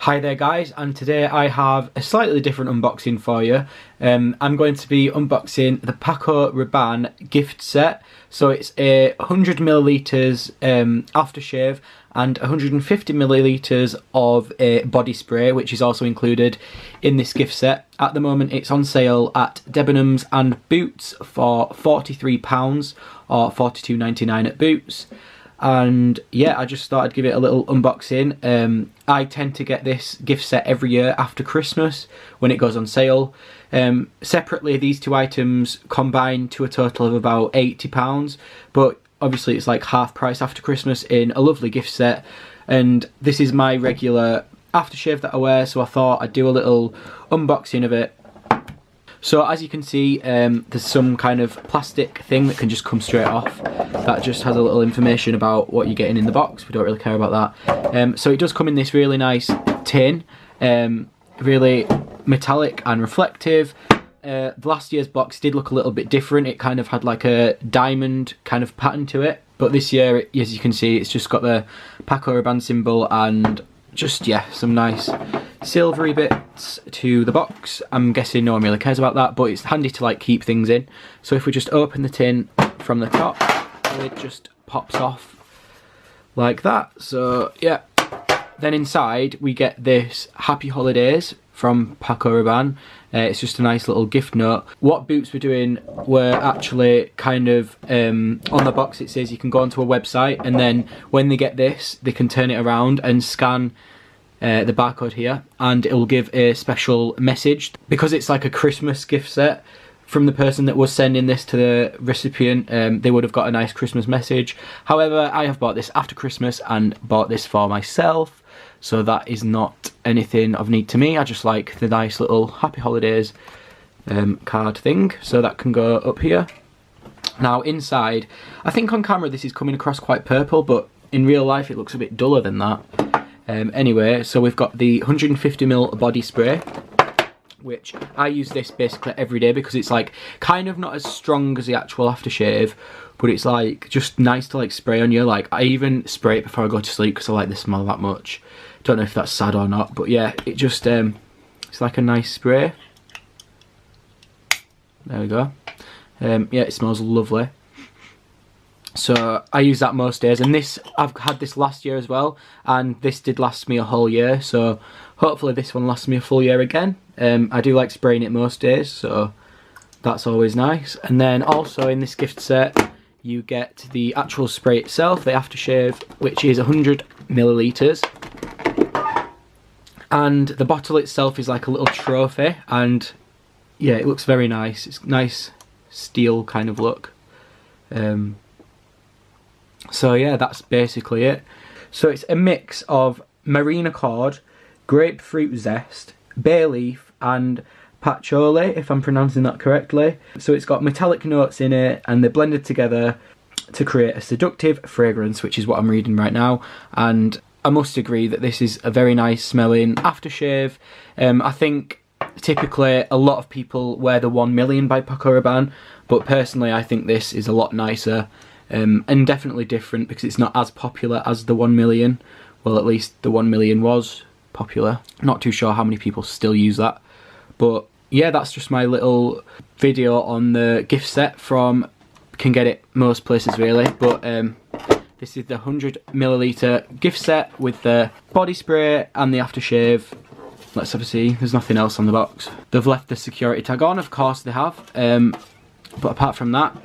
Hi there guys, and today I have a slightly different unboxing for you. I'm going to be unboxing the Paco Rabanne gift set. So it's a 100ml aftershave and 150ml of a body spray, which is also included in this gift set. At the moment it's on sale at Debenhams and Boots for £43 or £42.99 at Boots. And yeah, I just thought I'd give it a little unboxing. I tend to get this gift set every year after Christmas when it goes on sale. Separately, these two items combine to a total of about £80, but obviously it's like half price after Christmas in a lovely gift set. And this is my regular aftershave that I wear, so I thought I'd do a little unboxing of it. So as you can see, there's some kind of plastic thing that can just come straight off. That just has a little information about what you're getting in the box. We don't really care about that. So it does come in this really nice tin, really metallic and reflective. Last year's box did look a little bit different. It kind of had like a diamond kind of pattern to it. But this year, as you can see, it's just got the Paco Rabanne symbol and just, yeah, some nice silvery bits to the box. I'm guessing no one really cares about that, but it's handy to like keep things in. So if we just open the tin from the top, it just pops off like that. So yeah, then inside we get this Happy Holidays from Paco Rabanne. It's just a nice little gift note. What Boots were doing were actually kind of, on the box it says you can go onto a website, and then when they get this, they can turn it around and scan the barcode here, and it will give a special message. Because it's like a Christmas gift set from the person that was sending this to the recipient, they would have got a nice Christmas message. However, I have bought this after Christmas and bought this for myself, so that is not anything of need to me. I just like the nice little Happy Holidays card thing, so that can go up here. Now inside, I think on camera this is coming across quite purple, but in real life it looks a bit duller than that. Anyway, so we've got the 150ml body spray, which I use this basically every day because it's like kind of not as strong as the actual aftershave, but it's like just nice to like spray on you. Like I even spray it before I go to sleep because I like the smell that much. Don't know if that's sad or not, but yeah, it just it's like a nice spray. There we go. Yeah, it smells lovely. So I use that most days, and this, I've had this last year as well, and this did last me a whole year, so hopefully this one lasts me a full year again. I do like spraying it most days, so that's always nice. And then also in this gift set you get the actual spray itself, the aftershave, which is 100ml, and the bottle itself is like a little trophy, and yeah, it looks very nice. It's nice steel kind of look. So yeah, that's basically it. So it's a mix of marine accord, grapefruit zest, bay leaf and patchouli, if I'm pronouncing that correctly. So it's got metallic notes in it, and they're blended together to create a seductive fragrance, which is what I'm reading right now. And I must agree that this is a very nice smelling aftershave. I think typically a lot of people wear the 1 Million by Paco Rabanne, but personally I think this is a lot nicer. And definitely different because it's not as popular as the 1 Million. Well, at least the 1 Million was popular. Not too sure how many people still use that. But yeah, that's just my little video on the gift set from, can get it most places really. But this is the 100ml gift set with the body spray and the aftershave. Let's have a see, there's nothing else on the box. They've left the security tag on, of course they have. But apart from that,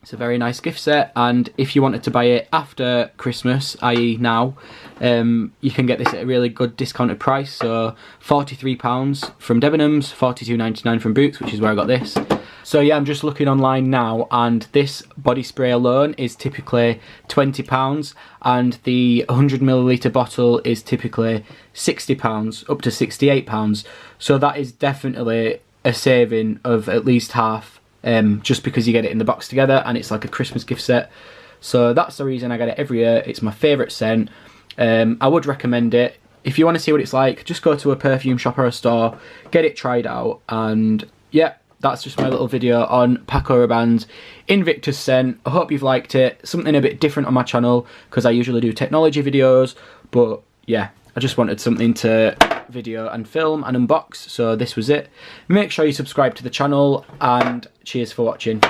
it's a very nice gift set, and if you wanted to buy it after Christmas, i.e. now, you can get this at a really good discounted price. So £43 from Debenhams, £42.99 from Boots, which is where I got this. So yeah, I'm just looking online now, and this body spray alone is typically £20, and the 100ml bottle is typically £60, up to £68. So that is definitely a saving of at least half. Just because you get it in the box together, and it's like a Christmas gift set. So that's the reason I get it every year. It's my favourite scent. I would recommend it. If you want to see what it's like, just go to a perfume shop or a store, get it tried out, and yeah, that's just my little video on Paco Rabanne's Invictus scent. I hope you've liked it. Something a bit different on my channel because I usually do technology videos, but yeah, I just wanted something to video and film and unbox, so this was it. Make sure you subscribe to the channel, and cheers for watching.